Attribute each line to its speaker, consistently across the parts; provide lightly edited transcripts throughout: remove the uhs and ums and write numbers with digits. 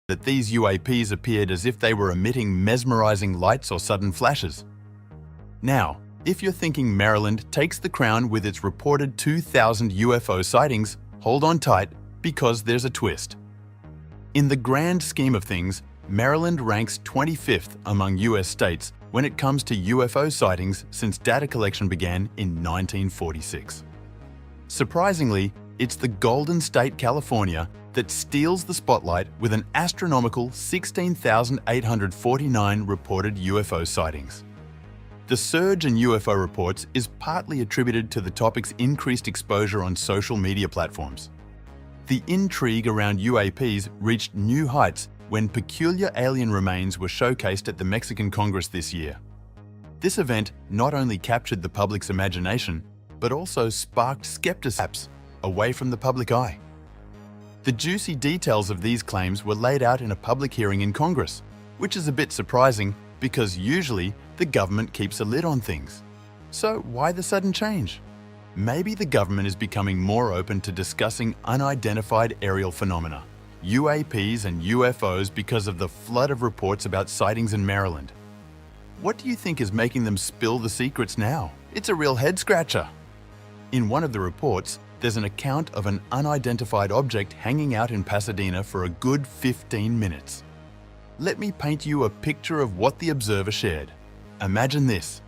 Speaker 1: that these UAPs appeared as if they were emitting mesmerizing lights or sudden flashes. Now, if you're thinking Maryland takes the crown with its reported 2,000 UFO sightings, hold on tight because there's a twist. In the grand scheme of things, Maryland ranks 25th among US states when it comes to UFO sightings since data collection began in 1946. Surprisingly, it's the Golden State, California, that steals the spotlight with an astronomical 16,849 reported UFO sightings. The surge in UFO reports is partly attributed to the topic's increased exposure on social media platforms. The intrigue around UAPs reached new heights when peculiar alien remains were showcased at the Mexican Congress this year. This event not only captured the public's imagination, but also sparked skepticism away from the public eye. The juicy details of these claims were laid out in a public hearing in Congress, which is a bit surprising because usually the government keeps a lid on things. So why the sudden change? Maybe the government is becoming more open to discussing unidentified aerial phenomena, UAPs and UFOs, because of the flood of reports about sightings in Maryland. What do you think is making them spill the secrets now? It's a real head-scratcher. In one of the reports, there's an account of an unidentified object hanging out in Pasadena for a good 15 minutes. Let me paint you a picture of what the observer shared. Imagine this.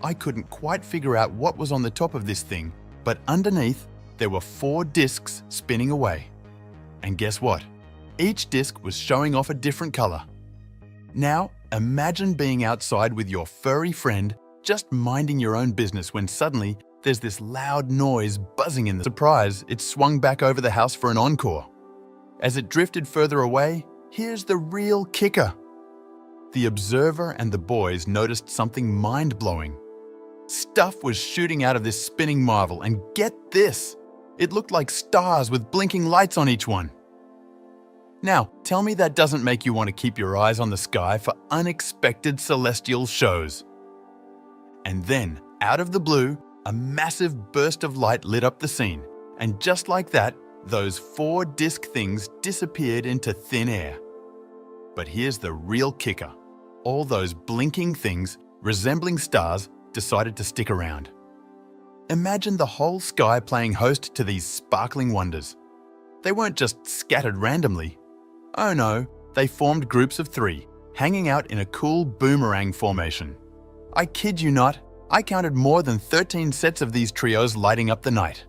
Speaker 1: I couldn't quite figure out what was on the top of this thing, but underneath, there were 4 discs spinning away. And guess what? Each disc was showing off a different color. Now, imagine being outside with your furry friend, just minding your own business, when suddenly there's this loud noise buzzing in the surprise. It swung back over the house for an encore. As it drifted further away, here's the real kicker. The observer and the boys noticed something mind-blowing. Stuff was shooting out of this spinning marvel, and get this, it looked like stars with blinking lights on each one. Now, tell me that doesn't make you want to keep your eyes on the sky for unexpected celestial shows. And then, out of the blue, a massive burst of light lit up the scene, and just like that, those 4 disc things disappeared into thin air. But here's the real kicker. All those blinking things, resembling stars, decided to stick around. Imagine the whole sky playing host to these sparkling wonders. They weren't just scattered randomly. Oh no, they formed groups of 3, hanging out in a cool boomerang formation. I kid you not, I counted more than 13 sets of these trios lighting up the night.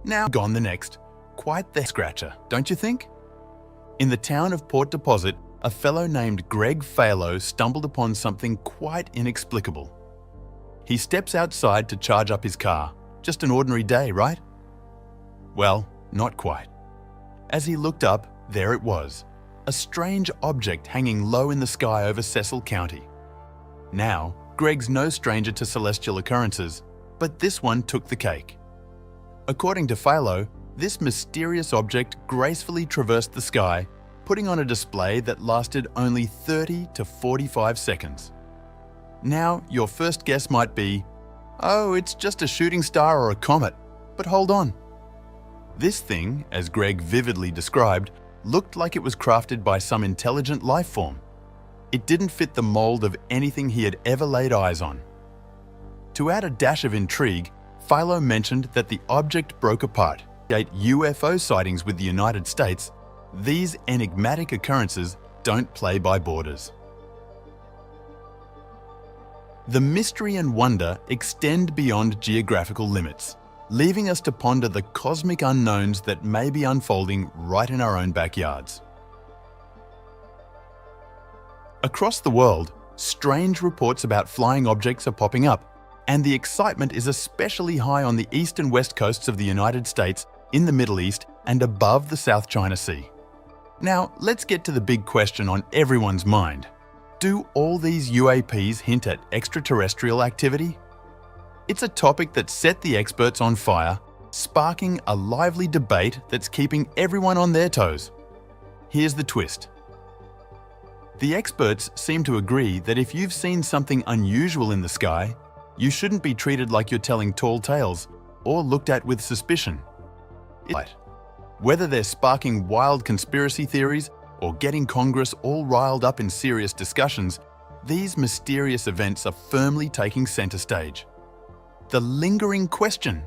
Speaker 1: Now gone the next. Quite the scratcher, don't you think? In the town of Port Deposit, a fellow named Greg Phalo stumbled upon something quite inexplicable. He steps outside to charge up his car. Just an ordinary day, right? Well, not quite. As he looked up, there it was, a strange object hanging low in the sky over Cecil County. Now, Greg's no stranger to celestial occurrences, but this one took the cake. According to Philo, this mysterious object gracefully traversed the sky, putting on a display that lasted only 30 to 45 seconds. Now, your first guess might be, oh, it's just a shooting star or a comet. But hold on. This thing, as Greg vividly described, looked like it was crafted by some intelligent life form. It didn't fit the mold of anything he had ever laid eyes on. To add a dash of intrigue, Philo mentioned that the object broke apart. UFO sightings with the United States, these enigmatic occurrences don't play by borders. The mystery and wonder extend beyond geographical limits, leaving us to ponder the cosmic unknowns that may be unfolding right in our own backyards. Across the world, strange reports about flying objects are popping up, and the excitement is especially high on the east and west coasts of the United States, in the Middle East, and above the South China Sea. Now, let's get to the big question on everyone's mind. Do all these UAPs hint at extraterrestrial activity? It's a topic that set the experts on fire, sparking a lively debate that's keeping everyone on their toes. Here's the twist. The experts seem to agree that if you've seen something unusual in the sky, you shouldn't be treated like you're telling tall tales or looked at with suspicion. Whether they're sparking wild conspiracy theories or getting Congress all riled up in serious discussions, these mysterious events are firmly taking center stage. The lingering question: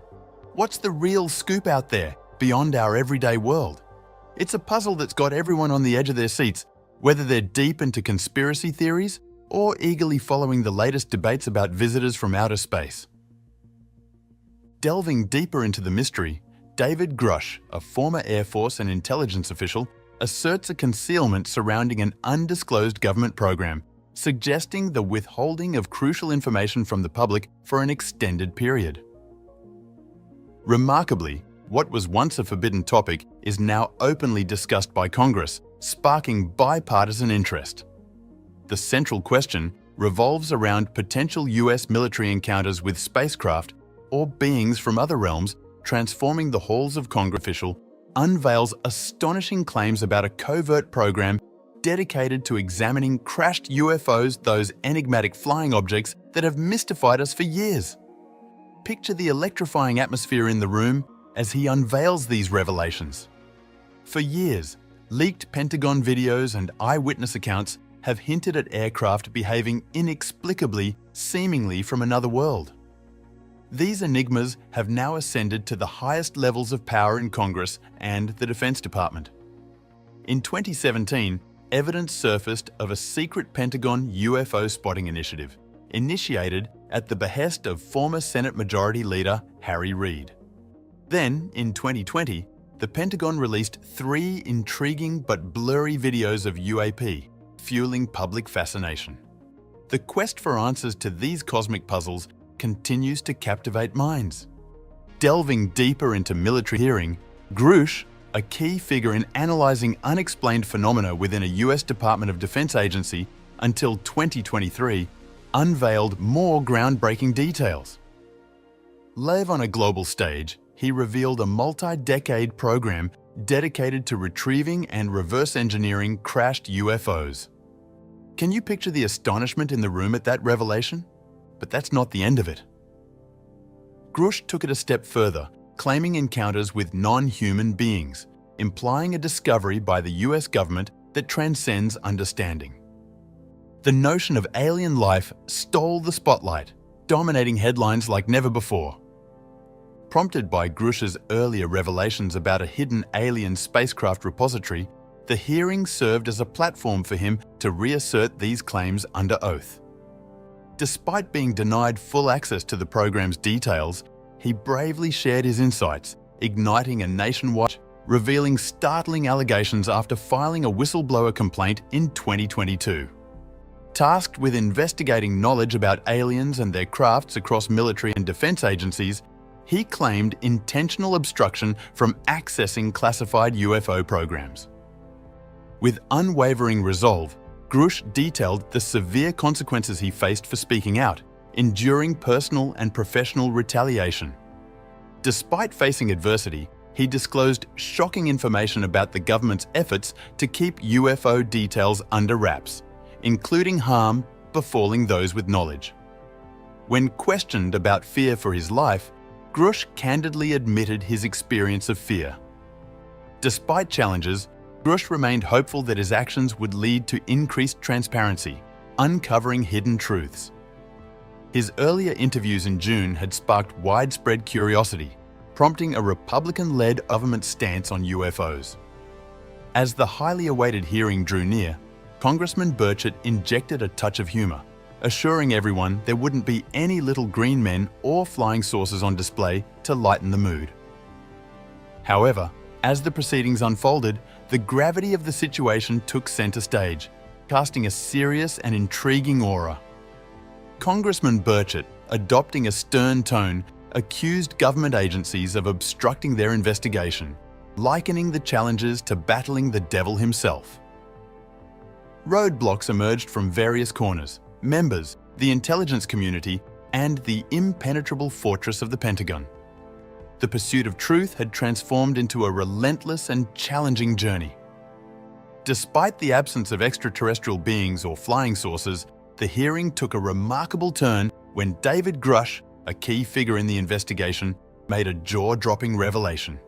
Speaker 1: what's the real scoop out there beyond our everyday world? It's a puzzle that's got everyone on the edge of their seats, whether they're deep into conspiracy theories or eagerly following the latest debates about visitors from outer space. Delving deeper into the mystery, David Grush, a former Air Force and intelligence official, asserts a concealment surrounding an undisclosed government program, suggesting the withholding of crucial information from the public for an extended period. Remarkably, what was once a forbidden topic is now openly discussed by Congress, sparking bipartisan interest. The central question revolves around potential US military encounters with spacecraft or beings from other realms transforming the halls of Congress. Official unveils astonishing claims about a covert program dedicated to examining crashed UFOs, those enigmatic flying objects that have mystified us for years. Picture the electrifying atmosphere in the room as he unveils these revelations. For years, leaked Pentagon videos and eyewitness accounts have hinted at aircraft behaving inexplicably, seemingly from another world. These enigmas have now ascended to the highest levels of power in Congress and the Defense Department. In 2017, evidence surfaced of a secret Pentagon UFO spotting initiative, initiated at the behest of former Senate Majority Leader Harry Reid. Then, in 2020, the Pentagon released 3 intriguing but blurry videos of UAP, fueling public fascination. The quest for answers to these cosmic puzzles continues to captivate minds. Delving deeper into military hearing, Grush, a key figure in analyzing unexplained phenomena within a US Department of Defense agency until 2023, unveiled more groundbreaking details. Live on a global stage, he revealed a multi-decade program dedicated to retrieving and reverse engineering crashed UFOs. Can you picture the astonishment in the room at that revelation? But that's not the end of it. Grush took it a step further, claiming encounters with non-human beings, implying a discovery by the US government that transcends understanding. The notion of alien life stole the spotlight, dominating headlines like never before. Prompted by Grush's earlier revelations about a hidden alien spacecraft repository, the hearing served as a platform for him to reassert these claims under oath. Despite being denied full access to the program's details, he bravely shared his insights, igniting a nationwide, revealing startling allegations after filing a whistleblower complaint in 2022. Tasked with investigating knowledge about aliens and their crafts across military and defense agencies, he claimed intentional obstruction from accessing classified UFO programs. With unwavering resolve, Grush detailed the severe consequences he faced for speaking out, enduring personal and professional retaliation. Despite facing adversity, he disclosed shocking information about the government's efforts to keep UFO details under wraps, including harm befalling those with knowledge. When questioned about fear for his life, Grush candidly admitted his experience of fear. Despite challenges, Grush remained hopeful that his actions would lead to increased transparency, uncovering hidden truths. His earlier interviews in June had sparked widespread curiosity, prompting a Republican-led government stance on UFOs. As the highly awaited hearing drew near, Congressman Burchett injected a touch of humor, assuring everyone there wouldn't be any little green men or flying saucers on display to lighten the mood. However, as the proceedings unfolded, the gravity of the situation took center stage, casting a serious and intriguing aura. Congressman Burchett, adopting a stern tone, accused government agencies of obstructing their investigation, likening the challenges to battling the devil himself. Roadblocks emerged from various corners: members, the intelligence community, and the impenetrable fortress of the Pentagon. The pursuit of truth had transformed into a relentless and challenging journey. Despite the absence of extraterrestrial beings or flying saucers, the hearing took a remarkable turn when David Grush, a key figure in the investigation, made a jaw-dropping revelation.